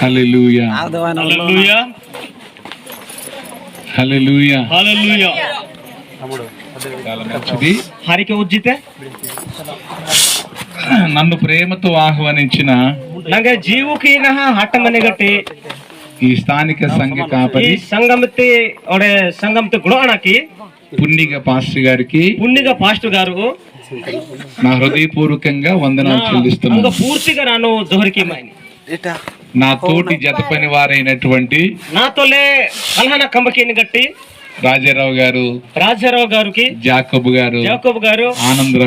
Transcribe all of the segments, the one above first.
హల్లెలూయా హల్లెలూయా హల్లెలూయా హల్లెలూయా. చాలా మంచిది. హరికి ఉజ్జితే నన్ను ప్రేమతో ఆహ్వానించిన ನಂಗೆ ಜೀವಕ್ಕೆ ನಹ ಹಠ ಮನೆಗಟ್ಟಿ ఈ స్థానిక సంఘ కాపరి ఈ సంగమతి ఒడే సంగమతి గుణానికి పున్నిగ పాస్టర్ గారికి పున్నిగ పాస్టర్ గారు నా హృదయపూర్వకంగా వందనాలు చెల్లిస్తున్నాను. పూర్తిగా నాను జోహరికి నా తోటి జత పని వారైనటువంటి నాతోలే కల్హన కంబకిని గట్టి రాజారావు గారికి జాకబ్ గారు ఆనంద్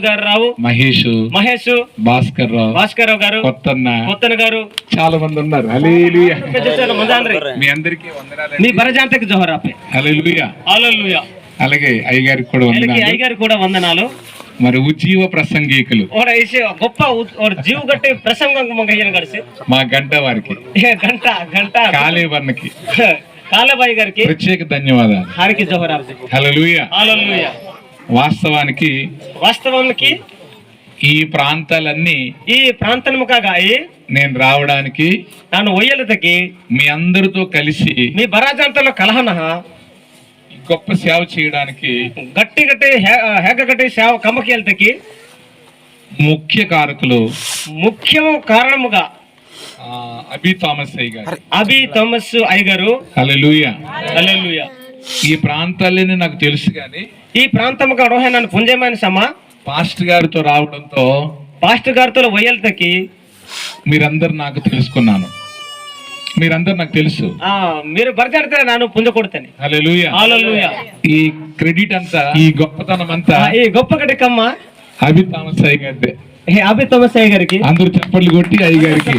గారు రావు మహేష్ భాస్కర్ రావు గారు కొత్తన్న గారు చాలా మంది ఉన్నారు. హల్లెలూయా. మీ అందరికీ వందనాలు. మీ బరజాంతకి జోహరాపే. హల్లెలూయా హల్లెలూయా. అలాగే అయ్యగారికి కూడా వందనాలు. మరి ఉజ్జీవ ప్రసంగికులు గొప్ప జీవ గట్టి ప్రసంగం మా గంట వారికి కాళేవర్ణకి కాళబాయి గారికి ప్రత్యేక ధన్యవాదాలు. హరికి జోహరాలు. హల్లెలూయా హల్లెలూయా. వాస్తవానికి ఈ ప్రాంతాలముగా నేను రావడానికి ನಾನು ಒಯ್ಯಲದಕ್ಕೆ మీ అందరితో కలిసి మీ బరాజంతలో కలహన గొప్ప సేవ చేయడానికి గట్టి సేవ కమ్మకి వెళ్తకి ముఖ్య కారణముగా అభి థామస్ అయ్యగారు హల్లెలూయా హల్లెలూయా. ఈ ప్రాంతాలనే నాకు తెలుసు కానీ ఈ ప్రాంతముగా అడోహే నన్ను పుంజేమని సమా పాస్టర్ గారితో ఒయ్యలతకి మీరందరూ నాకు తెలుసుకున్నాను. మీరందరూ నాకు తెలుసు. మీరు బరచాడితే నేను పుంజకొడతాను. హల్లెలూయా హల్లెలూయా. ఈ క్రెడిట్ అంతా ఈ గొప్పతనం అంతా ఈ గొప్ప కటికమ్మ అభి థామస్ అయ్య గారికి అందరూ చప్పట్లు కొట్టి అయ్య గారికి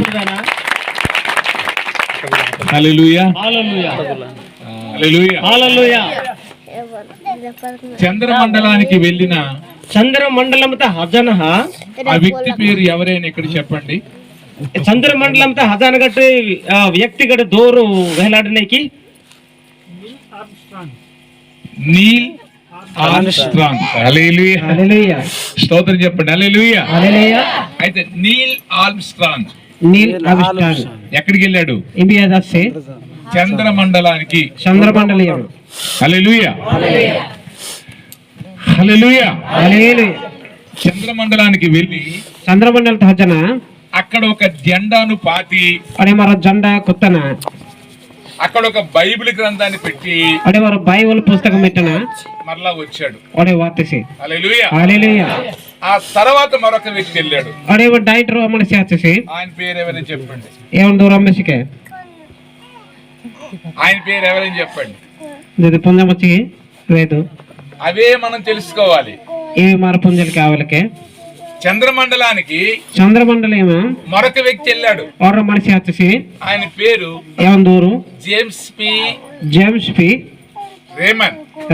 హల్లెలూయా హల్లెలూయా హల్లెలూయా హల్లెలూయా. చంద్రమండలానికి వెళ్ళిన చంద్రమండలంతో హజన ఆ వ్యక్తి పేరు ఎవరైనా ఇక్కడ చెప్పండి. చంద్రమండలంతో హజాన గట్టి వ్యక్తిగత దూరు వేలాడడానికి నీల్ ఆర్మ్స్ట్రాంగ్. హల్లెలూయా హల్లెలూయా. స్తోత్రం చెప్పండి. హల్లెలూయా హల్లెలూయా. అయితే నీల్ ఆర్మ్స్ట్రాంగ్ ఎక్కడికి వెళ్ళాడు? ఇండియా చంద్రమండలానికి. హల్లెలూయా హల్లెలూయా హల్లెలూయా. చంద్రమండలానికి వెళ్ళి చంద్రమండల హజన అక్కడ ఒక జెండాను పాతి అడే మరో జెండా కొత్తన అక్కడ ఒక బైబిల్ గ్రంథాన్ని పెట్టి అడే మరో బైబిల్ పుస్తకం పెట్టన మరలా వచ్చాడు. అడే వాతసి. హల్లెలూయా హల్లెలూయా. ఆ తర్వాత మరొక వ్యక్తి వెళ్ళాడు. అడే డైటర్ అమన చేసేసి ఆయన పేరు ఎవరైనా చెప్పండి. ఏమన్ దూరమ్మసికే ఆయన పేరు ఎవరైనా చెప్పండి. ఇది పుంజమచ్చి లేదు. అవే మనం తెలుసుకోవాలి. ఇవి మన పుంజలు కావాలకే. చంద్రమండలం మరొక వ్యక్తి వెళ్ళాడు. మనిషి వచ్చేసి ఆయన పేరు ఏమందూరు జేమ్స్ పి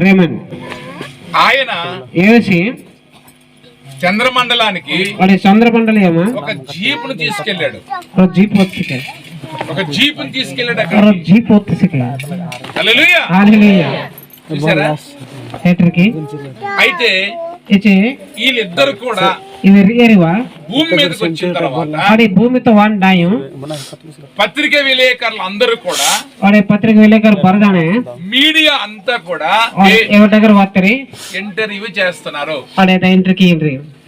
రేమన్. ఆయన ఏసి చంద్రమండలానికి ఒక జీపును తీసుకెళ్ళాడు. హల్లెలూయా హల్లెలూయా. అయితే వీళ్ళిద్దరు కూడా భూమి మీదకి వచ్చిన తర్వాత పత్రిక విలేకరులు అందరూ కూడా మీడియా అంతా కూడా ఇంటర్వ్యూ చేస్తున్నారు.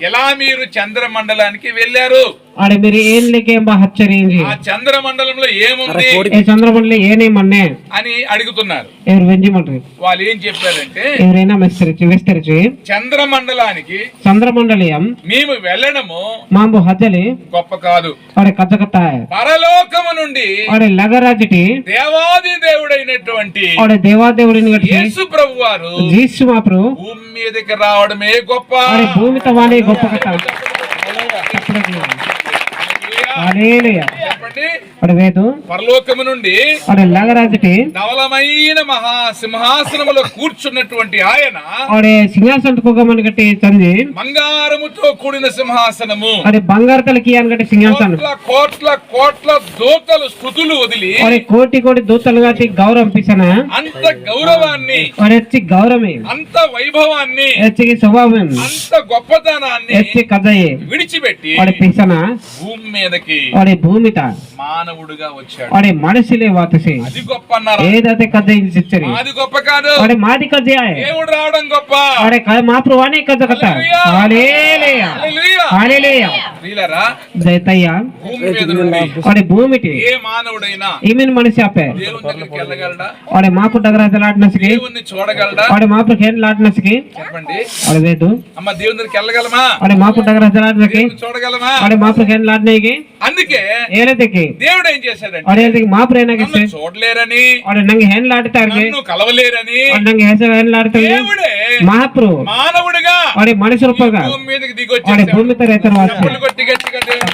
ఎలా మీరు చంద్రమండలానికి వెళ్ళారు? చంద్రమండలంలో ఏముంది అని అడుగుతున్నారు. వాళ్ళు ఏం చెప్పారంటే చంద్రమండలానికి మేము వెళ్ళడము గొప్ప కాదు. పరలోకము నుండి దేవాది దేవుడైనటువంటి యేసు ప్రభు వారు భూమి మీదకి రావడమే గొప్ప. పరలోకము నుండి ధవలమైన మహాసింహాసనములో కూర్చున్నటువంటి ఆయన బంగారముతో కూడిన సింహాసనము కోట్ల కోట్ల దూతలు స్తుతులు వదిలి కోటి దూతలు గౌరవం అంత గౌరవాన్ని అంత వైభవాన్ని అంత గొప్పతనాన్ని విడిచిపెట్టి భూమి మీదకి మానవుడు మానవుడుగా వచ్చాడు. और మనిషిలే వాతసి అది గొప్ప అన్నారు. ఏదైతే కథ ఇచ్చిరి అది గొప్ప కాదు. और మాది కథ ఆయే దేవుడు రావడం గొప్ప. और महाप्रभु आने कథ కథ హల్లెలూయా హల్లెలూయా హల్లెలూయా ప్రియులారా, దయతయ్యా భూమి మీద నుండి और భూమిటి ఏ మానవుడైనా ఈమెన్ మనిషి ఆపే దేవుని దగ్గరికి వెళ్ళగలడా? और మాపు దగ్గర లాట్నస్కి దేవుణ్ణి చూడగలడా? और మాపు ఖేన్ లాట్నస్కి చెప్పండి. और వేదు అమ్మ దేవుని దగ్గరికి వెళ్ళగలమా? और మాపు దగ్గర లాట్నస్కి దేవుణ్ణి చూడగలమా? और మాపు ఖేన్ లాట్నేకి అందుకే ఏలేతకి దేవుడు ఏం చేశాడంటే, और ఏలేతకి మాపు రేనాకి నన్ను చూడలేరని, और నంగి హేన్ లాటతార్గే నన్ను కలవలేరని और నంగి హేస హేన్ లాటతార్గే దేవుడే महाप्रभु మానవుడిగా और మనిషి రూపంగా భూమి మీదకి और దిగొచ్చాడు. భూమి మీద రైతరు వాసి చప్పట్లు కొట్టి గట్టిగా దేవుడు.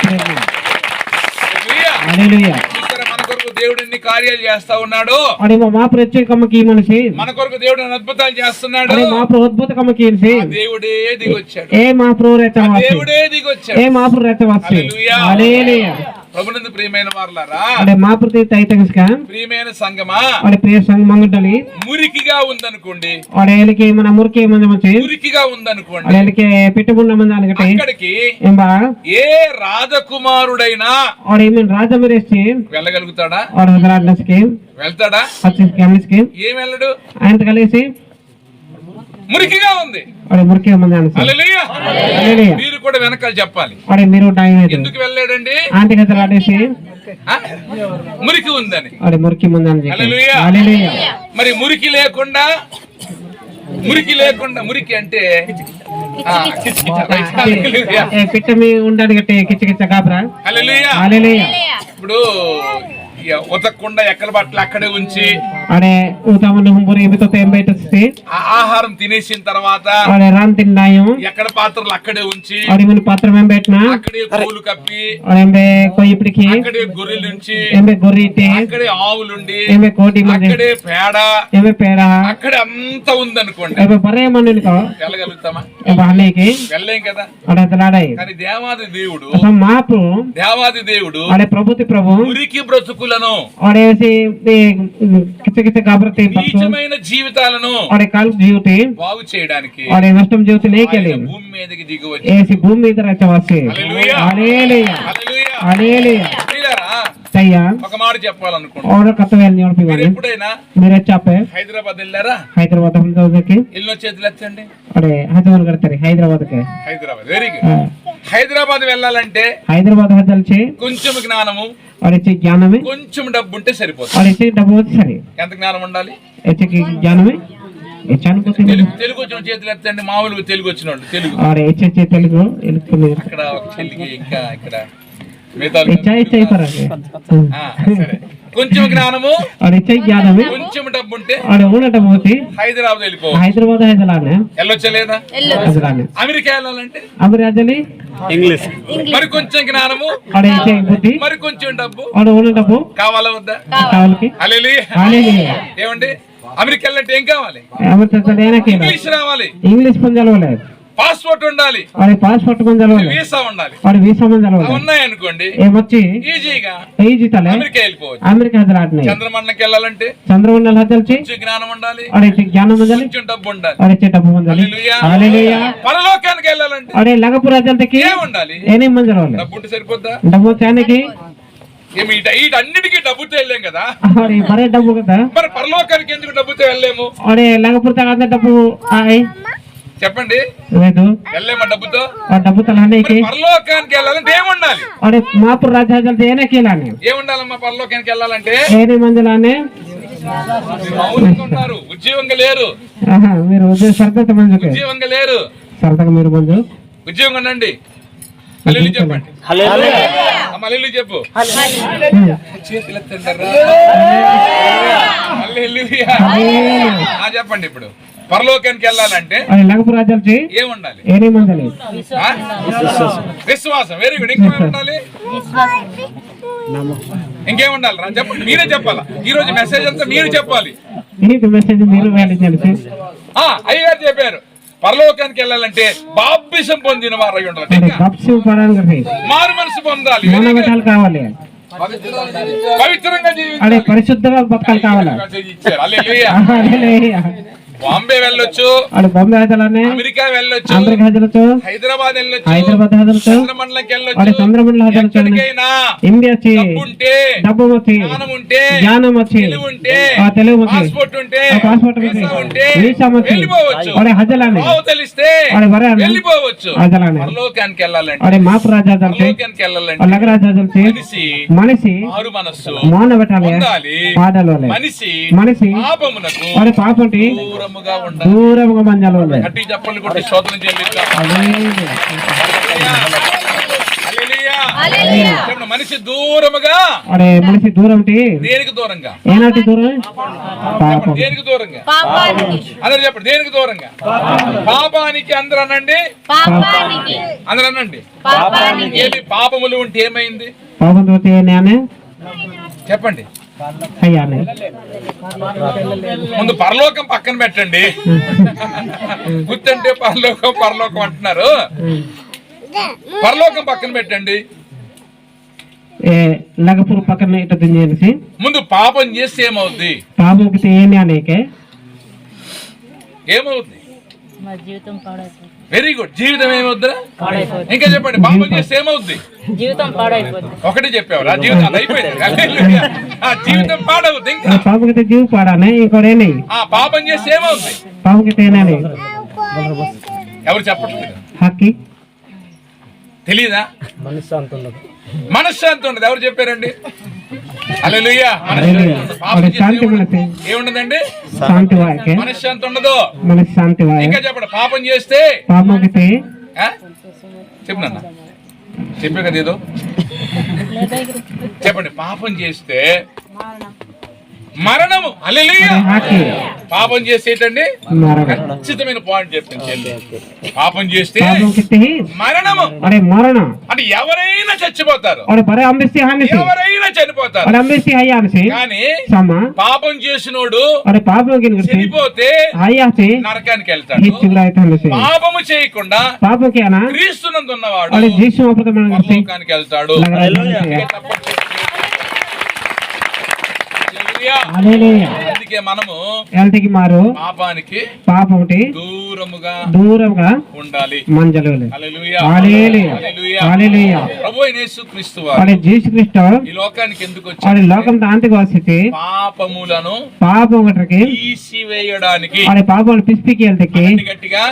హల్లెలూయా. హల్లెలూయా చూసారా, మన కొరకు దేవుడు ఎన్ని కార్యాలు చేస్తా ఉన్నాడు. और महाप्रभु వచ్చే కమ్మకి ఈ మనిషి మన కొరకు దేవుడు ఎన్ని అద్భుతాలు చేస్తున్నాడు. और महाप्रभु అద్భుత కమ్మకి ఈ ఆ దేవుడే దిగొచ్చాడు. ఏ महाप्रभु రైతరు ఆ వాసి దేవుడే దిగొచ్చాడు. ఏ महाप्रभु రైతరు వాసి హల్లెలూయా. హల్లెలూయా ప్రభునందు ప్రియమైన వారలారా, और महाप्रभु తైతగస్కా ప్రియమైన సంగమా, और ప్రియ సంగ మంగటలి మురికిగా ఉందనుకోండి, और ఏలికి మన మురికి మంది మంచి మురికిగా ఉందనుకోండి, और ఏలికి పిట్టుబున్న మంది అనగటి అక్కడికి ఎంబా ఏ రాజకుమారుడైనా और ఈమెన్ రాజమరేసి వెళ్ళగలుగుతాడా? और హదరాడ్నస్కి వెళ్తాడా? అచ్చిస్కి అన్నిస్కి ఏం వెళ్ళడు? ఆయనతో కలిసి మురికిగా ఉంది. और మురికి మంది అనసి హల్లెలూయా. హల్లెలూయా మీరు కూడా వెనకాల చెప్పాలి. और మీరు టైం అయితే ఎందుకు వెళ్ళాడండి? ఆంటీ హదరాడేసి ఆ? మురికి ఉందని. और మురికి మంది అనసి హల్లెలూయా. హల్లెలూయా మరి మురికి లేకుండా మురికి అంటే ఆ, కిచ్ కిచ్. హల్లెలూయా. ఏ పిట్ట మీ ఉండడానికి కిచ్చ కిచ్చ కాపరా హల్లెలూయా. హల్లెలూయా ఇప్పుడు ఇక ఉతకకుండా ఎక్కడ బట్టలు అక్కడే ఉంచి అరే ఊతమను హుంబురి ఇవితో తెంబైతసి ఆ ఆహారం తినేసిన తర్వాత అరే రాన్ తిన్నాయం ఎక్కడ పాత్రలు అక్కడే ఉంచి और इमन पात्र में बैठना అక్కడే పూలు కప్పి और एम्बे कोई इपड़की అక్కడే గొర్రెలు ఉంచి एम्बे गोरीटे అక్కడే ఆవులుండి एम्बे कोटी मजे అక్కడే పేడ एम्बे पेड़ा అక్కడే అంతా ఉందనుకోండి, एम्बे बरे मनन को వెళ్ళగలుగుతామా? एम्बे हने के వెళ్ళలేం కదా. और दलाड़ाई కానీ దేవాది దేవుడు तो महाप्रभु దేవాది దేవుడు और प्रभुति प्रभु మురికి బ్రతుకులను, और ऐसे किचे किचे गाबरते पत्तो నీచమైన జీవితాలను और काल जीवते బాగు చేయడానికి और नष्टम जीवते नहीं के ఆయన लिए భూమి మీదకి దిగి వచ్చి ऐसी भूमि इधर अच्छा वासे హల్లెలూయా. Hallelujah hallelujah. हालेलुया ప్రియులారా, सैया ఒక మాట చెప్పాలనుకుంటున్నా. और కత్తవేల్ నియర్ మీరు పివానే ఎప్పుడైనా मेरे चापे హైదరాబాద్ వెళ్ళారా? హైదరాబాద్ हम तो देखे ఎల్లో చేతులు ఎత్తండి. अरे हजवन करते रे హైదరాబాద్ के హైదరాబాద్ వెరీ గుడ్. హైదరాబాద్ వెళ్ళాలంటే హైదరాబాద్ హజల్ చే కొంచెం జ్ఞానము, और इचे ज्ञान में కొంచెం డబ్బు ఉంటే సరిపోతుంది. और इचे डबो सरी ఎంత జ్ఞానం ఉండాలి? इचे की ज्ञान में इचान को తెలుగు వచ్చిన చేతులు ఎత్తండి. మామూలుగా తెలుగు వచ్చిన వాళ్ళు తెలుగు. और इचे चे తెలుగు ఇలుకుని అక్కడ ఒక చెల్లికి ఇంకా ఇక్కడ మిగతా इचा इचा पर సరే, కొంచెం జ్ఞానము और इचे ज्ञान में కొంచెం డబ్బు ఉంటే और उन डबोती హైదరాబాద్ వెళ్ళిపో. హైదరాబాద్ హైదరాబాద్ వెళ్ళొచ్చలేదా? హైదరాబాద్ అమెరికా వెళ్ళాలంటే अमर हजली ఇంగ్లీష్ మరి కొంచెం జ్ఞానము, और इचे बुद्धि మరి కొంచెం డబ్బు और उन डबो కావాలా వద్దా? कावल की హల్లెలూయా. हालेलुया ఏమండి, అమెరికా వెళ్ళాలంటే ఏం కావాలి? अमर तो देना के ఇంగ్లీష్ రావాలి, इंग्लिश पंजाल वाला పాస్పోర్ట్ ఉండాలి, और पासपोर्ट पंजाल वाला వీసా ఉండాలి. और वीसा पंजाल అవి वाला ఉన్నాయనుకోండి ए मच्छी ఈజీగా यही जीताले అమెరికా వెళ్ళిపోవచ్చు. अमेरिका हजराट नहीं చంద్రమండలికి వెళ్ళాలంటే चंद्रमंडल हजल ची కొంచెం జ్ఞానం ఉండాలి, और इचे ज्ञान मंडली కొంచెం డబ్బు ఉండాలి. और इचे डब्बू मंडली హల్లెలూయా. हालेलुया పరలోకానికి వెళ్ళాలంటే और लगपुर हजल तक ఏం ఉండాలి? एने मंजर वाले డబ్బు ఉంటే సరిపోద్దా? डब्बू चाने की ఏమి వీటన్నిటికీ డబ్బుతో వెళ్ళాం కదా, और ये बड़े डब्बू का మరి పరలోకానికి ఎందుకు డబ్బుతో వెళ్ళలేము? और ये लगपुर तक आते डब्बू आए చెప్పండి, वेदो వెళ్ళలేమా డబ్బుతో? और डब्बू तलाने మరి की పరలోకానికి వెళ్ళాలంటే ఏముండాలి? और महापुर राजा हजल एने के लाने ఏముండాలమ్మా పరలోకానికి వెళ్ళాలంటే? एने मंजलाने మౌనంగా ఉన్నారు, ఉద్యోగంగా లేరు, ఆహా మీరు సరదా మంజుకే ఉద్యోగంగా లేరు. సరదాగా మీరు మంజు ఉద్యోగం ఉండండి. హల్లెలూయా చెప్పండి. హల్లెలూయా. అమ్మ హల్లెలూయా చెప్పు. చేతులు ఎత్తండి రా. హల్లెలూయా. చెప్పండి. ఇప్పుడు పరలోకానికి వెళ్ళాలంటే और लगपुर राजल ची ఏముండాలి? एने मंजले ఆ? విశ్వాసం. Very good. ఇంకేం ఉండాలి? ఇంకేం ఉండాలి రా? చెప్పండి, మీరే చెప్పాలా. ఈ రోజు మెసేజ్ అంతా మీరు చెప్పాలి. ఇది మెసేజ్ మీరు వేయాలి అయ్యగారు చెప్పారు, పరలోకానికి వెళ్ళాలంటే బాప్తిసం పొందిన వారు అయి ఉండాలి. ఇంకా బాప్తిసం పొందాలి మారు మనసు పొందాలి, మానవతాలు కావాలి పవిత్రంగా అదే జీవించాలి. పరిశుద్ధంగా బతకాలు కావాలి ఇచ్చారు. హల్లెలూయా. హల్లెలూయా బాంబే వెళ్ళొచ్చు, వాడు బొంబే హజలానే అమెరికా వెళ్ళొచ్చు, అమెరికా హజలచ్చు, హైదరాబాద్ వెళ్ళొచ్చు, హైదరాబాద్ హజలచ్చు, చంద్రమండలంకి వాడు వెళ్ళొచ్చు. చంద్రమండల హజలచ్చు, ఎక్కడికైనా ఇండియా వచ్చి ఉంటే, డబ్బు వచ్చి జ్ఞానం ఉంటే, జ్ఞానం వచ్చి తెలివి ఉంటే, తెలుగు వచ్చి పాస్పోర్ట్ ఉంటే, పాస్పోర్ట్ వీసా ఉంటే వీసా వచ్చి వెళ్ళిపోవచ్చు. వాడు హజలానే బావు తెలిస్తే వాడు బరే వెళ్ళిపోవచ్చు. హజలానే పరలోకానికి వెళ్ళాలంటే, వాడు మాపు రాజా హజల్చి పరలోకానికి వెళ్ళాలంటే వాడు లగరాజా హజల్చి మనిషి మారు మనస్సు మౌన పెట్టాలి పొందాలి. పాదాలు మనిషి పాపమునకు వాడి పాపంటి దూరముగా ఉండాలి. దూరంగా మంజాలు గట్టి చెప్పలు కొట్టి స్తోత్రం చెల్లిద్దాం. హల్లెలూయా. చెప్పండి, మనిషి దూరముగా. వాడే మనిషి దూరం దేనికి దూరంగా? ఏనాటి దూరం? పాపం. దేనికి దూరంగా? అందరు చెప్పండి, దేనికి దూరంగా? పాపానికి. అందరూ అనండి, అందరూ అనండి. ఏమి పాపములు ఉంటే ఏమైంది? పాపం తోటి నేనే చెప్పండి. అయ్యానే ముందు పరలోకం పక్కన పెట్టండి. గుర్తంటే పరలోకం పరలోకం అంటున్నారు. పరలోకం పక్కన పెట్టండి. లగపూర్ పక్కన ఇట్లా దించేసి ముందు పాపం చేస్తే ఏమవుద్ది? పాపంకి ఏమి అనేకే ఏమవుద్ది? Very good. జీవితం ఏమవుద్దా? ఇంకా చెప్పండి, పాపం చేస్తే ఏమవుద్ది? జీవితం పాడైపోతుంది. ఒకటి చెప్పావు, జీవితం అది అయిపోయింది. జీవితం పాడవుద్ది. ఇంకా పాపకి జీవ పాడానే ఇంకోడేనే పాపం చేస్తే ఏమవుద్ది? పాపకి తేనానే ఎవరు చెప్పట్లేదు. హక్కి తెలీదా? మనశ్శాంతి ఉండదు. ఎవరు చెప్పారండి? హల్లెలూయా. శాంతి మనసి ఏముండదండి? శాంతి వాకే మనశ్శాంతి ఉండదు. మనసి శాంతి వాయ ఇంకా చెప్పండి, పాపం చేస్తే పాపకి చెప్పు నాన్న, చెప్పే కదా ఏదో చెప్పండి. పాపం చేస్తే మరణము. హల్లెలూయా. పాపం చేసేటండి ఖచ్చితమైన పాయింట్ చెప్తాను చెల్లి. పాపం చేస్తే మరణము. మరణం అంటే ఎవరైనా చచ్చిపోతారు, ఎవరైనా చనిపోతారు. కానీ పాపం చేసినోడు చనిపోతే నరకానికి వెళ్తాడు. పాపము చేయకుండా క్రీస్తునందు ఉన్నవాడు పరలోకానికి వెళ్తాడు. అందుకే మనము పాపానికి దూరముగా ఉండాలి. మంజలు ప్రభువైన యేసుక్రీస్తు వారు ఈ లోకానికి ఎందుకు వచ్చారు? లోకం దాంతికి వస్తే పాపములను పాపం తీసివేయడానికి, పాపం పిసిపికి వెళ్తే గట్టిగా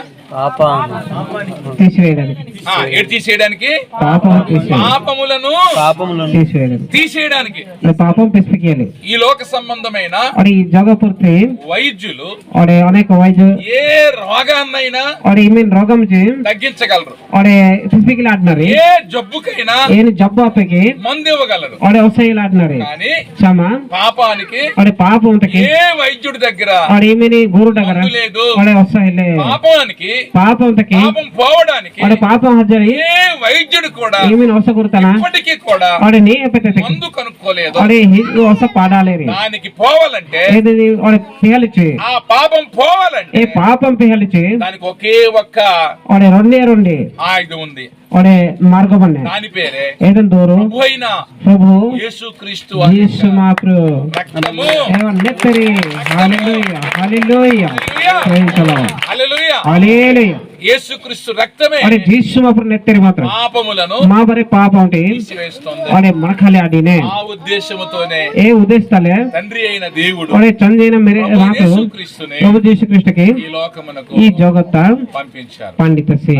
తీసేయడానికి పాపములను తీసేయడానికి పాపం పిసిపికి ఈ లోక సంబంధమైన జగపూర్తి వైద్యులు అనేక వైద్యులు ఏ రోగాన్నైనా రోగం తగ్గించగలరు. ఆడినారు ఏ జబ్బుకైనా జబ్బు అప్పకి మందు ఇవ్వగలరు. వస్తాయి ఆడినారు. కానీ పాపానికి పాపం ఏ వైద్యుడి దగ్గర గురు దగ్గర లేదు. వస్తాయి పాపానికి పాపం పోవడానికి పాపం హజరి ఏ వైద్యుడు కూడా వస్తకూడతానా ఇప్పటికీ కూడా మందు కనుక్కోలేదు. పాడాలి దానికి పోవాలంటే ఆ పాపం పోవాలంటే పాపం పిహలిచి దానికి ఒకే ఒక్క రెండే ఆయుధం ఉంది. మార్గం దాని పేరే ఏదైనా దూరు ప్రభు యేసుక్రీస్తు రక్తము. హల్లెలూయా హల్లెలూయా హల్లెలూయా. యేసుక్రీస్తు రక్తమే నెత్తరి మాత్రం పాపములను మా బరే పాపం తీసివేస్తుంది. మనఖాలి ఆడినే ఆ ఉద్దేశముతోనే ఏ ఉద్దేశాలే తండ్రి అయిన దేవుడు చందైన యేసుక్రీస్తుని ప్రభు యేసుక్రీస్తుకి ఈ లోకమునకు ఈ జగత్త పంపించారు. పండితసి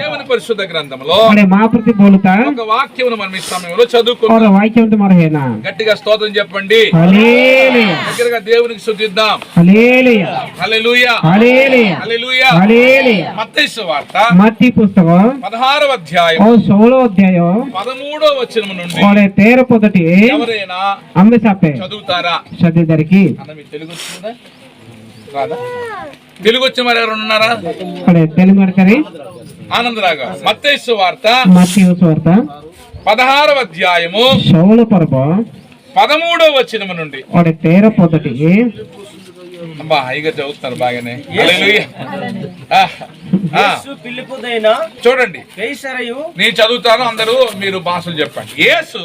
దేవుని పరిశుద్ధ గ్రంథంలో మా ప్రతి బోలుతా ఒక వాక్యమును మనం ఈ సమయంలో చదువుకుందాం. వాక్యంతో మరహేనా గట్టిగా స్తోత్రం చెప్పండి. హల్లెలూయా దగ్గరగా దేవునికి స్తుతిద్దాం. హల్లెలూయా హల్లెలూయా హల్లెలూయా హల్లెలూయా. మత్తయి సువార్త మత్తయి పుస్తకం 16వ అధ్యాయం 16వ అధ్యాయం 13వ వచనం నుండి తేరపొదటి ఎవరైనా అమ్మే సాపే చదువుతారా? చదివిదరికి అన్న మీకు తెలుగు వచ్చిందా? రాదా? తెలుగు వచ్చి మరి ఎవరు ఉన్నారా? తెలుగు మడకరి ఆనందరావు గారు. మత్తయి సువార్త 16వ అధ్యాయము 13వ వచనం నుండి తేరపొదటి అబ్బా హాయిగా చదువుతున్నారు బాగానే. చూడండి, నేను చదువుతాను, అందరూ మీరు భాషలు చెప్పండి. యేసు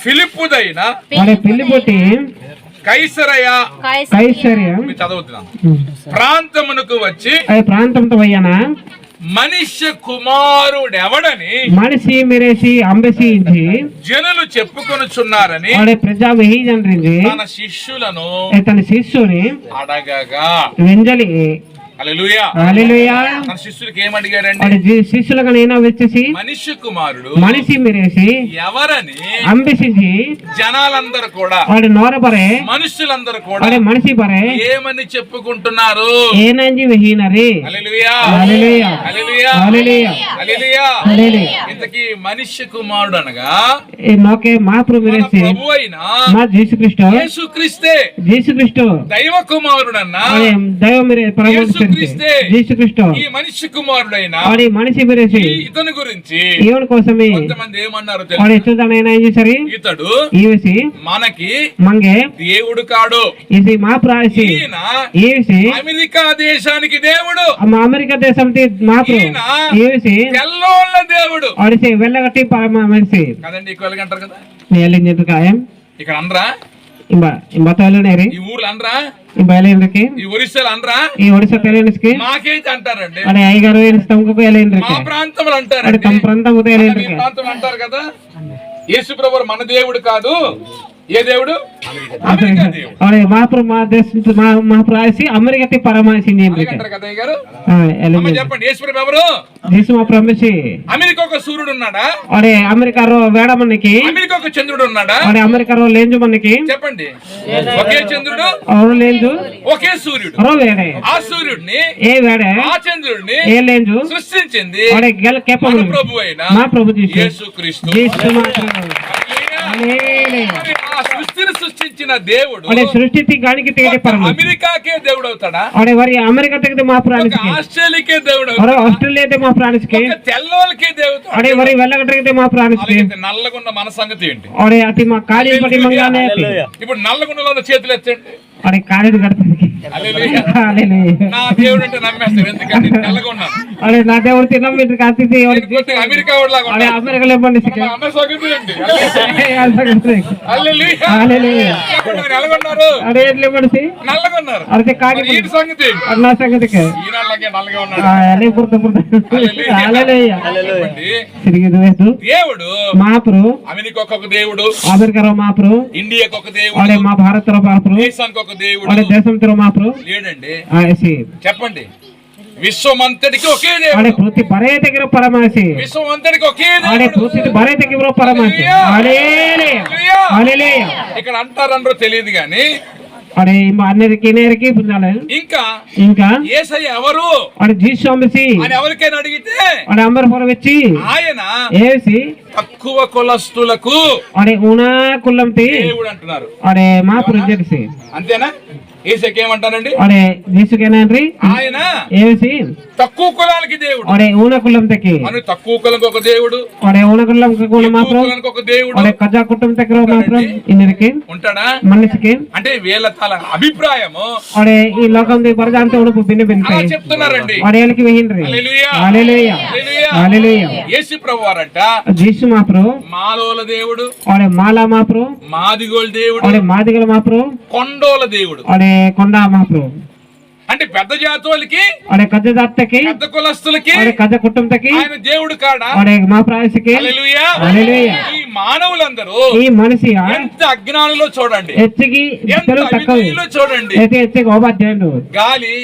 ఫిలిప్పుదైన కైసరయ కైసర్య మీరు చదవద్దున్నాను ప్రాంతమునకు వచ్చి అది ప్రాంతంతో పోయానా మనుష్య కుమారుడెవడని మనిషి మెరేసి అంబసించి జనులు చెప్పుకొనుచున్నారని వాడే ప్రజా వెహిజండ్రించి తన శిష్యులను తన శిష్యుని అడగగా వెంజలి హల్లెలూయా హల్లెలూయా తన శిష్యులకి ఏమడిగారండి? వాడి శిష్యులుగా నేను వచ్చేసి మనుష్య కుమారుడు మనిషి మెరేసి ఎవరని అంబసించి జనాలందరూ కూడా వాడి నోర బరే మనుషులందరూ కూడా వాడి మనిషి బరే ఏమని చెప్పుకుంటున్నారు? ఏనంజి వెహినరి హల్లెలూయా హల్లెలూయా హల్లెలూయా హల్లెలూయా హల్లెలూయా హల్లెలూయా ఇంతకీ మనుష్య కుమారుడు అనగా ఏ నోకే మహాప్రభు మన మెరేసి ప్రభు అయిన మా యేసుక్రీస్తు యేసుక్రీస్తే యేసుక్రీస్తు దైవ కుమారుడన్నా వాడి దైవ మెరే పరమ యేసుక్రీస్తే యేసుక్రీస్తు ఈ మనుష్య కుమారుడైన వాడి మనిషి మెరేసి ఇతని గురించి ఈవెన్ కోసమే కొంతమంది ఏమన్నారు వాడు తెలుసా? ఎత్తుదానైనా ఏం చేశారు ఇతడు ఈవేసి మనకి మంగే దేవుడు కాడు, ఇది మా ప్రాయసి ఈయన ఈవేసి అమెరికా దేశానికి దేవుడు, మా అమెరికా దేశం మాపు ఈయన ఈవేసి తెల్లోళ్ళ దేవుడు వాడిసి వెళ్ళగట్టి పరమ మనిషి కదండి. ఎక్కువ అంటారు కదా నేను ఖాయం ఇక్కడ అనరా? ఇంబతలేనేరి ఈ ఊర్లు అనరా? ఈ బయలేంద్రకి ఈ ఒరిస్సాలు అనరా? ఈ ఒడిశా తెలియనికి మాకైతే అంటారండి, వాడి అయ్యగారు తమకు మా వెళ్ళేంద్రకి ప్రాంతంలో వాడి అంటారండి, తమ ప్రాంతం మీ తెలియనికి ప్రాంతం అంటారు కదా. యేసు ప్రభువు మన దేవుడు కాదు. ఏ దేవుడు? అమెరికా దేవుడు. వాడి మాపు మా దేశం మా ప్రాయసి అమెరికా పరమాసి అలాగే అంటారు కదా అయ్య గారు. అమ్మ చెప్పండి, యేసు ప్రభు ఎవరు? దేశం మా ప్రమేసి అమెరికా ఒక సూర్యుడు ఉన్నాడా? వాడి అమెరికాలో వేడమన్నకి అమెరికా ఒక చంద్రుడు ఉన్నాడా? వాడి అమెరికాలో లేంజు మనకి చెప్పండి. ఒకే చంద్రుడు, ఎవరు లేంజు ఒకే సూర్యుడు. ఎవరో వేడే ఆ సూర్యుడిని, ఏ వేడే ఆ చంద్రుడిని ఏ లేంజు సృష్టించింది వాడి గెల మన కేపబుల్ ప్రభు అయిన మా ప్రభు జీసు యేసుక్రీస్తు. జీసు మాత్రమే హల్లెలూయా. మరి ఆ సృష్టిని సృష్టించిన దేవుడు వాడి సృష్టి గానికి తెగటి ఒక పరమ అమెరికాకే దేవుడు అవుతాడా? వాడి వారి అమెరికా తెగటి మా ఒక ప్రాణికి ఆస్ట్రేలియాకే దేవుడు వాడు అవుతాడా? ఆస్ట్రేలియా అయితే మా ప్రాణికి ఒక తెల్లోళ్ళకే దేవుడు వాడి అవుతాడా? వారి వెళ్ళగట్టయితే మా ప్రాణికి అలాగైతే నల్లగున్న మన సంగతి ఏంటి? వాడి అతి మా కాళీ పట్టి మంగానే ఇప్పుడు నల్లగున్నలో ఉన్న చేతులు ఎత్తండి. వాడి కాళీ కడతానికి హల్లెలూయా. హల్లెలూయా. నా దేవుడు అంటే నమ్మేస్తారు, ఎందుకంటే నల్లగా ఉన్నాను. వాడి నా దేవుడు తిన్నాం మీరు కాస్తి నేను కొద్దిగా అమెరికా వాడిలాగా వాడి ఉన్నాను. అమెరికాలో ఇవ్వండి మా అన్న సంగతి ఏంటి? హల్లెలూయా. హల్లెలూయా. చెప్పండి, మీరు ఎలాగున్నారు? అడే ఎట్లా ఇవ్వండి నల్లగా ఉన్నారు. అడితే కాళీ మరి ఈయన సంగతి ఏంటి? నా సంగతికి ఈయనలాగే నల్లగా ఉన్నాడు. అదే పుర్త హల్లెలూయా. హల్లెలూయా. చెప్పండి, తిరిగి వేసు దేవుడు మాపురు అమెరికాకు ఒక దేవుడు, అమెరికాలో మాపురు ఇండియాకు ఒక వాడే దేవుడు, మా భారత్లో మాపురు దేశానికి ఒక దేవుడు వాడే దేశం తిరు మాపురు లేడండి. ఆసి చెప్పండి, విశ్వమంతటికి ఒకే వాడే దేవుడు, పృథ్వీ బరే దగ్గర పరమాసి విశ్వమంతటికి ఒకే వాడే దేవుడు. పృథ్వీ బరే దగ్గర పరమాసి హల్లెలూయా. హల్లెలూయా. ఇక్కడ అంటారనరో తెలియదు గాని వాడే అన్నరికి నేరికి పుంజాలి ఇంకా ఇంకా యేసయ్య ఎవరు వాడు జీసు అమ్మసి అని ఎవరికైనా అడిగితే వాడు అంబర్ పొర వచ్చి ఆయన ఏసి తక్కువ కులస్తులకు వాడే ఊనా కుల్లంతి దేవుడు అంటున్నారు. వాడే మాపురు జరిసి అంతేనా? యేసయ్యకి ఏమంటారండి? వాడే జీసుకేనాన్రి ఆయన ఏసి తక్కువ కులాలకి దేవుడు. వాడే ఊన కుల్లంతకి అని తక్కువ కులంకి ఒక దేవుడు, వాడే ఊన కుల్లం కూడా ఎక్కువ మాపురు కులానికి ఒక దేవుడు వాడే కజా కుటుంబం దగ్గర మాపురు ఇన్నరికి ఉంటాడా? మనిషికి అంటే వీళ్ళ తల అభిప్రాయము వాడే ఈ లోకం పరదాంత ఉడుపు భిన్న భిన్న అలా చెప్తున్నారండి. వాడేళ్ళకి వెహిండ్రి హల్లెలూయా. హల్లెలూయా. హల్లెలూయా. హల్లెలూయా. యేసు ప్రభువారంట జీసు మాపురు మాలోల దేవుడు, వాడే మాలా మాపురు మాదిగోళ్ళ దేవుడు, వాడే మాదిగల మాపురు కొండోల దేవుడు. వాడే కొండ మాపురు అంటే పెద్ద జాతులకి, వాడే కజ దత్తకి పెద్ద కులస్తులకి వాడే కజ కుటుంబకి ఆయన దేవుడు కాడా? వాడే మా ప్రాయసికి హల్లెలూయా. హల్లెలూయా. ఈ మానవులందరూ ఈ మనిషి ఎంత అజ్ఞానులో చూడండి, ఎచ్చికి ఎంత తెలుగు తక్కువ అవిధేయులో చూడండి. అయితే ఎచ్చికి ఓపాధ్యాయుడు గాలి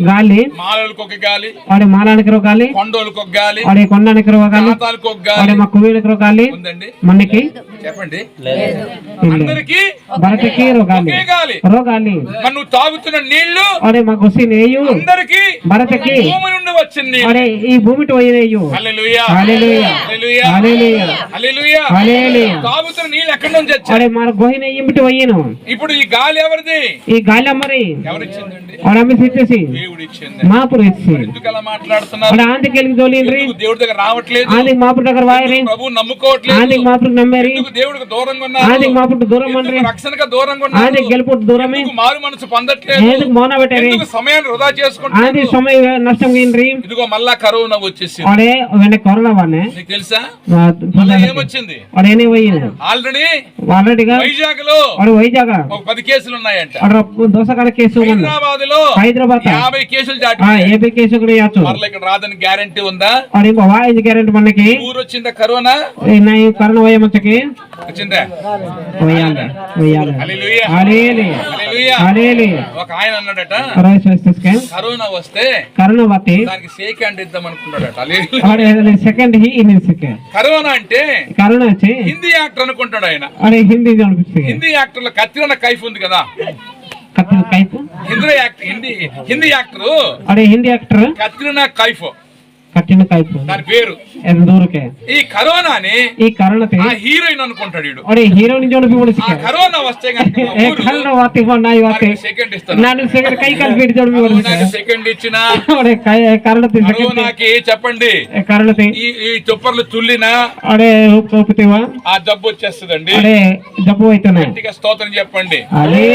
గాలి మాలలకు ఒక గాలి, వాడే మాలానికి రోగాలి కొండోలకు ఒక గాలి, వాడే కొండానికి రోగాలి జాతాలకు ఒక వాడే గాలి మా కువీలకు రోగాలి ఉందండి. మనకి చెప్పండి, అందరికి భరతకి రోగాలి ఒకే గాలి. రోగాలి మరి నువ్వు తాగుతున్న నీళ్లు వాడే మా గుసి నేయు అందరికి భరతకి భూమి నుండి వచ్చిన నీళ్లు. వాడే ఈ భూమిటి పోయినేయు హల్లెలూయా. హల్లెలూయా. హల్లెలూయా. హల్లెలూయా. హల్లెలూయా. హల్లెలూయా. తాగుతున్న నీళ్ళు ఎక్కడి నుంచి వచ్చాయి? వాడే మన గోహిన ఇంబిటి పోయిను ఇప్పుడు ఈ గాలి ఎవరిది? ఈ గాలి అమ్మరి ఎవరిచ్చిందండి? వాడు అమ్మి ఇచ్చేసి దేవుడు ఇచ్చింది. మాపురు ఇచ్చి ఎందుకు అలా మాట్లాడుతున్నారు? వాడు ఆంటికి వెళ్ళి తోలిండ్రి ఎందుకు దేవుడి దగ్గర రావట్లేదు? ఆంటికి మాపురు దగ్గర వాయరి ప్రభు నమ్ముకోవట్లేదు. ఆంటికి మాపురు నమ్మేరి ఎందుకు దేవుడికి దూరంగా ఉన్నారు? ఆంటికి మాపురు దూరం ఎందుకు అండ్రి రక్షణగా దూరంగా ఉన్నారు? ఆంటికి గెలుపుట్టు దూరమే ఎందుకు మారు మనసు పొందట్లేదు? ఎందుకు మౌన పెట్టారి ఎందుకు సమయాన్ని వృధా ఆంటి చేసుకుంటున్నారు? సమయం నష్టం గిండ్రి ఇదిగో మళ్ళా కరోనా వచ్చేసింది. వాడే వెనక కరోనా వాడినే నీకు తెలుసా? మళ్ళా ఏమొచ్చింది? వాడు ఆయనే పోయింది ఆల్రెడీ ఆల్రెడీగా వైజాగ్ లో వాడు వైజాగ్ ఒక 10 కేసులు ఉన్నాయంట. దోసకాల కేసు ఉంది. హైదరాబాద్ లో హైదరాబాద్ 50 కేసులు చాటి ఏపీ కేసు కూడా యాచు మరల ఇక్కడ రాదని గ్యారంటీ ఉందా? వాడు ఇంకో వాయిస్ గ్యారెంటీ మనకి ఊరు వచ్చిందా కరోనా కరోనా పోయే మంచకి వచ్చిందా? పోయాలి పోయాలి హల్లెలూయా హల్లెలూయా హల్లెలూయా. హల్లెలూయా. ఒక ఆయన అన్నాడట కరోనా వస్తే కరోనా వస్తే దానికి షేక్ హ్యాండ్ ఇద్దాం అనుకున్నాడట. హల్లెలూయా. సెకండ్ కరోనా అంటే కరోనా వచ్చి హిందీ యాక్టర్ అనుకుంటాడు ఆయన. అరే హిందీ అనిపిస్తుంది. హిందీ యాక్టర్ లో కత్రినా కైఫ్ ఉంది కదా, కత్రినా కైఫ్ హిందీ యాక్టర్. అరే హిందీ యాక్టర్ కత్రినా కైఫ్ కట్టిన కైఫ్ దాని పేరు. దూరకే ఈ కరోనాని ఈ కరోనా హీరోయిన్ అనుకుంటాడు వీడు. అరే హీరోయిన్ ఆ కరోనా వస్తే కరోనా వాతి నాయి వాతి సెకండ్ ఇస్తాను. ನಾನು ಸೆಕೆಂಡ್ ಕೈ ಕಾಲು ಬಿಟ್ಟು ಜೋಡಿ సెకండ్ ఇచ్చిన ಅಡೆ ಕನ್ನಡತಿ కరోనాకి చెప్పండి ಕನ್ನಡತಿ ఈ తుప్పర్లు తుల్లినా అడే ఒప్పుతేవ ఆ జబ్బు వచ్చేస్తుందండి. అడే జబ్బు అయితేనే గట్టిగా స్తోత్రం చెప్పండి. అదే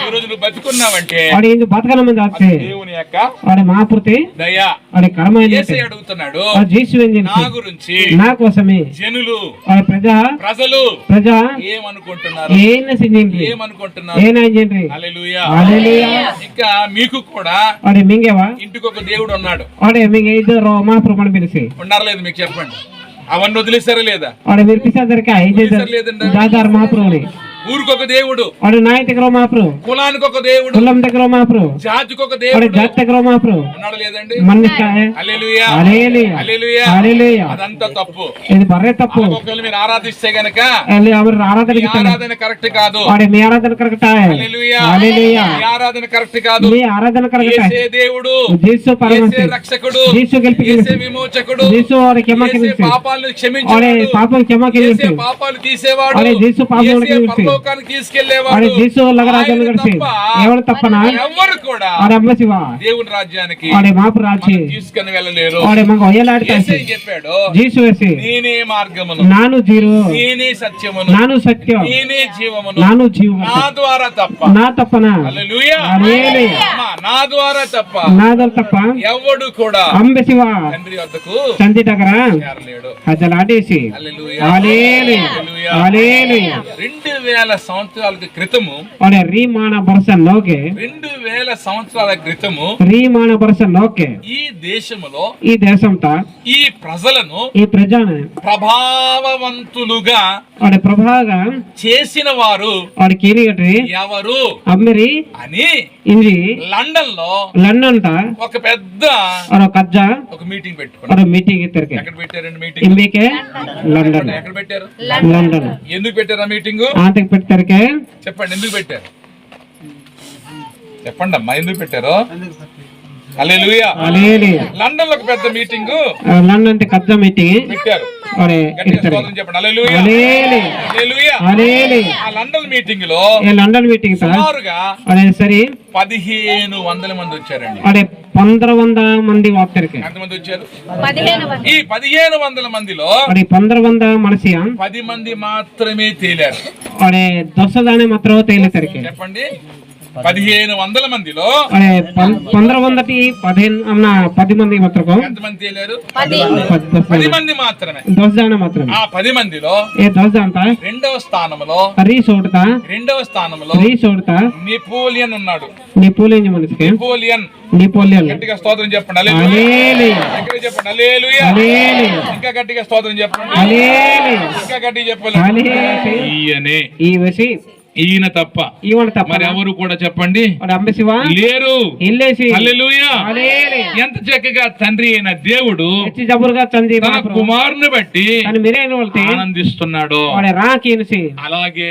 ఈ రోజు నువ్వు బతుకున్నావంటే అడే ఇందు బతకన మంది ఆచే దేవుని యొక్క అడే మహాపూర్తి దయ. అడే కర్మ యేసయ్య అడుగుతున్నాడు నా గురించి నా కోసమే జనులు ప్రజలు ఏమనుకుంటున్నారు ఏమనుకుంటున్నారు. హల్లెలూయా. ఇంకా మీకు కూడా అడే మింగేవా ఇంటికి ఒక దేవుడు ఉన్నాడు. అడే మింగే ఇద్దరు మహాప్రభు అని పిలిచి ఉన్నారా లేదు మీకు చెప్పండి. అవన్నీ వదిలేసారా లేదా? అడే మీరు పిలిచేసరికి లేదండి. దాదారు మహాప్రభుని ఊరికొక దేవుడు, వాడు నాయ దగ్గర మహాప్రభు, కులానికి ఒక దేవుడు, కులం దగ్గర మహాప్రభు, జాతికి ఒక దేవుడు, జాతి దగ్గర మహాప్రభు ఉన్నాడు లేదండి. హల్లెలూయా హల్లెలూయా హల్లెలూయా. అదంతా తప్పు. ఇది బర్రె తప్పు. ఒకవేళ మీరు ఆరాధిస్తే గనక ఆరాధన కరెక్ట్ కాదు. మీ ఆరాధన కరెక్ట్. హల్లెలూయా హల్లెలూయా. మీ ఆరాధన కరెక్ట్ కాదు. మీ ఆరాధన కరెక్ట్. యేసే దేవుడు, యేసు పరమేశ్వరుడు, యేసే రక్షకుడు, యేసు గెలిపి, యేసే విమోచకుడు, యేసు వారి క్షమాపణ, యేసే పాపాలను క్షమించేవాడు, యేసు పాపం క్షమాపణ, యేసే పాపాలు తీసేవాడు, యేసు పాపాలను యేసే పరలోకానికి తీసుకెళ్ళేవాడు. ఎవరు తప్పనా ఎవరు కూడా దేవుని రాజ్యానికి తీసుకుని వెళ్ళలేరు. చెప్పాడు నేనే మార్గమును, నాను జీరో, నేనే సత్యమును, నాను సత్యం, నేనే జీవమును, నాను జీవం, నా ద్వారా తప్ప, నా తప్పనా, హల్లెలూయా, నా ద్వారా తప్ప, నాదో తప్ప ఎవడు కూడా అంబెసివా తండ్రి వద్దకు తండ్రి దగ్గర చేరలేడు. అజలాడేసి హల్లెలూయా. 2000 సంవత్సరాల క్రితము, 2000 సంవత్సరాల క్రితము ఈ దేశములో ఈ దేశంతో ఈ ప్రజలను ప్రభావవంతులుగా చేసిన వారు ఎవరు అని లండన్ లో ఒక పెద్ద ఒక మీటింగ్ పెట్టుకున్నారు. ఎక్కడ పెట్టారండి మీటింగ్? ఎక్కడ పెట్టారు? లండన్. ఎందుకు పెట్టారు ఆ మీటింగ్? చెప్పండి ఎందుకు పెట్టారు? చెప్పండి అమ్మా ఎందుకు పెట్టారు? హల్లెలూయా. లండన్ లో ఒక పెద్ద మీటింగ్ పెట్టారు. చెప్పండి హల్లెలూయా. ఆ లండన్ మీటింగ్ లో సుమారుగా 1500 మంది వచ్చారండి. 1500 మంది ఎంతమంది వచ్చారు? ఈ 1500 మందిలో 1500 మనిషి 10 మంది మాత్రమే తేలారు. 10 jane ಮಾತ್ರ ತೇಲಿತರಿಗೆ. చెప్పండి 1500 మందిలో 10 మంది మాత్రం ఎంతమంది తేలారు? 10 మంది మాత్రమే. 10 jane మాత్రమే. ఆ 10 మందిలో 10 జంట రెండవ స్థానంలో నెపోలియన్ ఉన్నాడు. నెపోలియన్ మనిషికి నెపోలియన్. గట్టిగా స్తోత్రం చెప్పండి హల్లెలూయా. చెప్పండి హల్లెలూయా. ఇంకా గట్టిగా స్తోత్రం చెప్పండి హల్లెలూయా. ఇంకా గట్టిగా చెప్పాలి. ఈయన తప్ప మరి ఎవరు కూడా చెప్పండి లేరు. హల్లెలూయా. ఎంత చక్కగా తండ్రి అయిన దేవుడు తన కుమారుని బట్టి ఆనందిస్తున్నాడు. అలాగే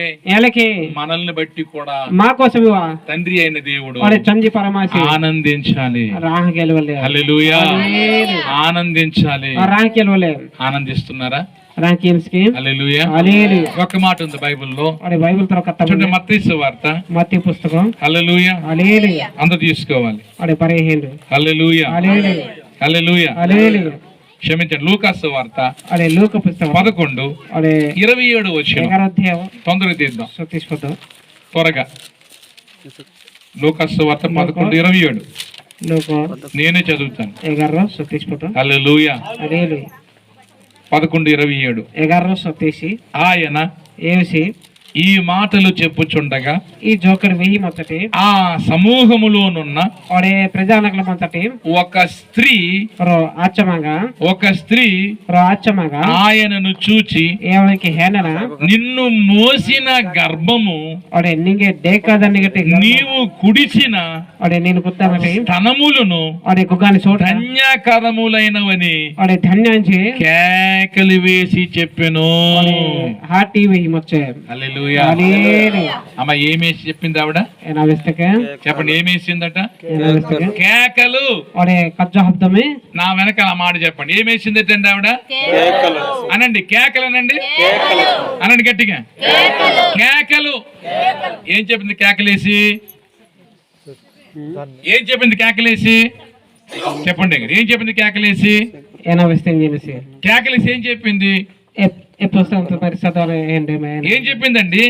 మనల్ని బట్టి కూడా మా కోసం తండ్రి అయిన దేవుడు ఆనందించాలి. హల్లెలూయా. ఆనందించాలి. ఆనందిస్తున్నారా? హల్లెలూయా. ఒక మాట ఉంది బైబిల్లో. చూడండి మత్తయి సువార్త మత్తయి పుస్తకం. హల్లెలూయా. అందరూ తీసుకోవాలి. హల్లెలూయా. హల్లెలూయా. క్షమించండి లూకా సువార్త 11:27 వచనం. తొందరగా తీద్దాం త్వరగా. లూకా సువార్త 11:27 నేనే చదువుతాను. హల్లెలూయా. 11:27 11:27 ఆయన ఏసి ఈ మాటలు చెప్పుచుండగా ఈ జోకడి వెయ్యి మొత్తటి ఆ సమూహములోనున్న ఒడే ప్రజానకుల మొత్తటి ఒక స్త్రీ ఒక స్త్రీ ఆయనను చూచి ఏవనికి హేనన నిన్ను మోసిన గర్భము ఒడే నింగే డేకాదన్నిగటి నీవు కుడిచిన ఒడే నేను కుత్తామటి స్తనములను ఒడే కుగాని చోట ధన్యకరములైనవని ఒడే ధన్యాంచి కేకలు వేసి చెప్పెను. హాటి వెయ్యి మొచ్చే హల్లెలూయా. హల్లెలూయా. అమ్మ ఏమేసి చెప్పింది ఆవిడ? ఏనావిస్తకే చెప్పండి ఏమేసిందట? ఏనావిస్తకే కేకలు. ఒడే కజ్జ శబ్దమే నా వెనక ఆ మాట చెప్పండి. ఏమేసిందటండి ఆవిడ? అనండి కేకలు అనండి. అనండి గట్టిగా కేకలు. ఏం చెప్పింది కేకలేసి? ఏం చెప్పింది కేకలేసి? చెప్పండి ఏం చెప్పింది కేకలేసి? ఏనావిస్తే చేసి కేకలేసి ఏం చెప్పింది? ఏ పుస్తకం పరిస్థితులు ఏంటి ఏం చెప్పిందండి?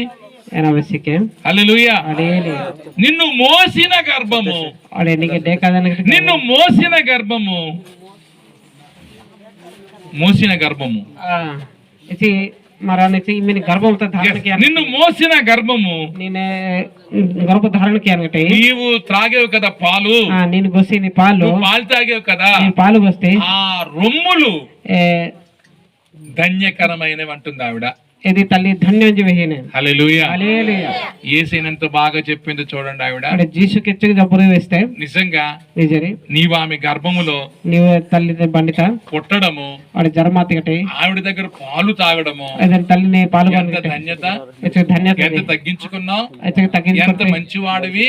ఏనావిస్తకే హల్లెలూయా. హల్లెలూయా. నిన్ను మోసిన గర్భము, ఒడే నీకు డేకాదన్నిగటి నిన్ను మోసిన గర్భము, మోసిన గర్భము, ఇది మరానికి మీ గర్భంతో ధారణకి నిన్ను మోసిన గర్భము, నేనే గర్భధారణకి అనగటే నీవు త్రాగేవు కదా పాలు, నేను గొసి నీ పాలు పాలు తాగేవు కదా, నేను పాలు గొస్తే ఆ రొమ్ములు ధన్యకరమైనవి అంటుంది ఆవిడ. ఇది తల్లి ధన్యం వెయ్యనే. హల్లెలూయా. హల్లెలూయా. యేసైనంత బాగా చెప్పింది చూడండి ఆవిడ. అంటే జీసుకి ఎచ్చుకి జబ్బులు వేస్తే నిజంగా నిజరి నీవు ఆమె గర్భములో నీవు తల్లి బండిత పుట్టడము, వాడి జరమాతికటి ఆవిడ దగ్గర పాలు తాగడము, తల్లిని పాలు ఎంత ధన్యత, ధన్యత. ఎంత తగ్గించుకున్నావు, తగ్గించుకుంటే ఎంత మంచివాడివి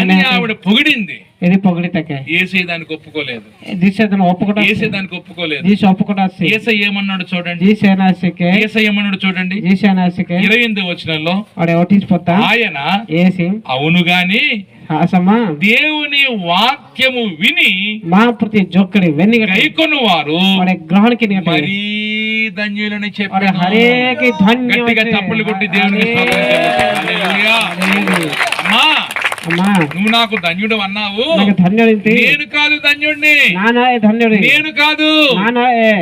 అని ఆవిడ పొగిడింది. ఇది పొగిడితకే ఏసేదానికి ఒప్పుకోలేదు, దీసేదను ఒప్పుకోట ఏసేదానికి ఒప్పుకోలేదు. దీసి ఒప్పుకోట ఏసై ఏమన్నాడు చూడండి, దీసేనాసికే ఏసై ఏమన్నాడు చూడండి. దీసేనాసికే 28వ వచనంలో వాడు ఒట్టించిపోతా ఆయన ఏసి అవును గాని ఆసమా దేవుని వాక్యము విని మా ప్రతి జొక్కడి వెన్నిగ గైకొను వారు వాడి గ్రహణకి మరీ ధన్యులని చెప్పాడు. హరేకి ధన్యం. గట్టిగా చప్పలు కొట్టి దేవునికి స్తోత్రం చెల్లించండి. హల్లెలూయా. అమ్మా అమ్మా నువ్వు నాకు ధన్యుడు అన్నావు, ధన్యుడి నేను కాదు ధన్యుడిని, ధన్యుడి నేను కాదు,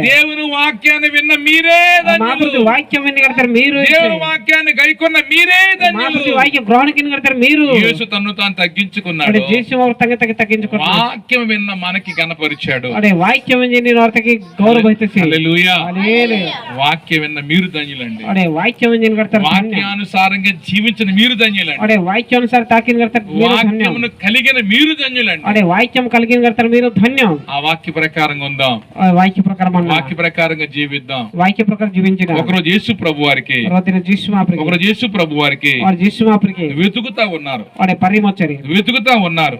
దేవుని వాక్యాన్ని విన్న మీరే ధన్యులు, వాక్యం విని కడతారు మీరు, దేవుని వాక్యాన్ని గైకొన్న మీరే ధన్యులు. వాక్యం గ్రహణకి కడతారు మీరు. యేసు తన్ను తాను తగ్గించుకున్నాడు, తగ్గించుకున్నాడు, వాక్యం విన్న మనకి కనపరిచాడు. అదే వాక్యం విని వార్తకి గౌరవ. హల్లెలూయా. వాక్యం విన్న మీరు ధన్యులండి, అదే వాక్యం విని కడతారు, వాక్యానుసారంగా జీవించిన మీరు ధన్యులండి, అదే వాక్యానుసారం తాకిన కడతారు, వాక్యమును కలిగిన మీరు ధన్యులండి. అదే వాక్యం కలిగిన కడతారు మీరు ధన్యం. ఆ వాక్య ప్రకారంగా ఉందాం, వాక్య ప్రకారం వాక్య ప్రకారంగా జీవిద్దాం. వాక్య ప్రకారం జీవించిన ఒకరోజు యేసు ప్రభు వారికి వెతుకుతా ఉన్నారు, వెతుకుతా ఉన్నారు.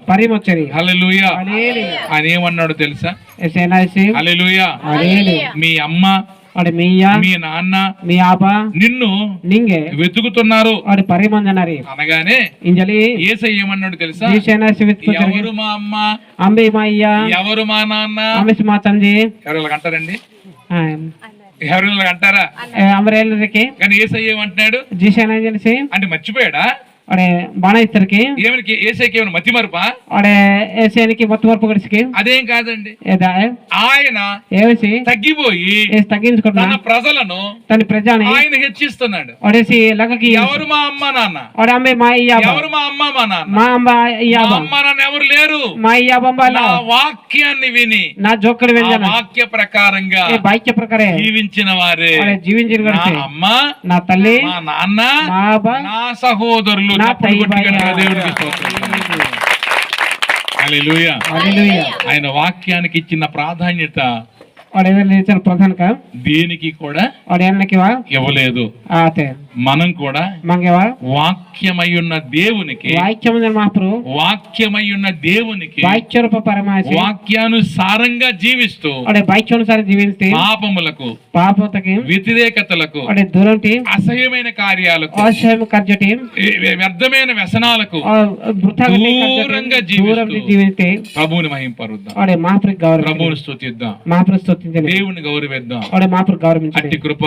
హల్లెలూయా. ఆయన ఏమన్నాడు తెలుసా? హల్లెలూయా. మీ అమ్మ, మీ నాన్న, మీ ఆప నిన్ను నింగే వెతుకుతున్నారు అనగానే ఇంజలి యేసయ్య ఏమన్నాడు తెలుసా? ఎవరు మా అమ్మ, అంబే మా అయ్య, ఎవరు మా నాన్న, అమిస్ మా తండ్రి, ఎవరు అంటారండి? ఎవరు అంటారా? అమరేళ్ళకి. కానీ యేసయ్య ఏమంటున్నాడు? అంటే మర్చిపోయాడా? అడే బాణ ఇద్దరికి ఏమనికి ఏసైకి ఏమైనా మతి మరుపా? అడే ఏసైకి మత్తు మరుపు గడిచికి అదేం కాదండి. ఆయన ఏసి తగ్గిపోయి తగ్గించుకుంటున్నా తన ప్రజలను, తన ప్రజని ఆయన హెచ్చిస్తున్నాడు. అడేసి లగకి ఎవరు మా అమ్మ నాన్న, అడే అమ్మే మా అయ్య, ఎవరు మా అమ్మ మా నాన్న, మా అమ్మ అయ్య, మా అమ్మ నాన్న ఎవరు లేరు, మా అయ్య బొంబాల వాక్యాన్ని విని నా జోక్కడి వెంజన వాక్య ప్రకారంగా వాక్య ప్రకారే జీవించిన వారే జీవించిన అమ్మ, నా తల్లి, మా నాన్న, మా అబ్బా, నా సహోదరులు. దేవుడికి స్తోత్రం. హల్లెలూయా. ఆయన వాక్యానికి ఇచ్చిన ప్రాధాన్యత ప్రధాన దేనికి కూడా ఇవ్వలేదు. మనం కూడా వాక్యమయ్యున్న దేవునికి, వాక్యమయ్యున్న దేవునికి వాక్యానుసారంగా జీవిస్తూ పాపములకు, వ్యతిరేకతలకు, అసహ్యమైన కార్యాలకు, వ్యర్థమైన వ్యసనాలకు దూరంగా జీవిస్తూ ప్రభువుని మహింపరుద్దాం, ప్రభువుని స్తుతిద్దాం, దేవుని గౌరవిద్దాం. అట్టి కృప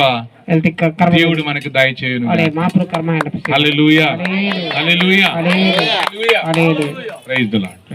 దేవుడు మనకు దయచేయును. Hallelujah. Hallelujah. Praise the lord.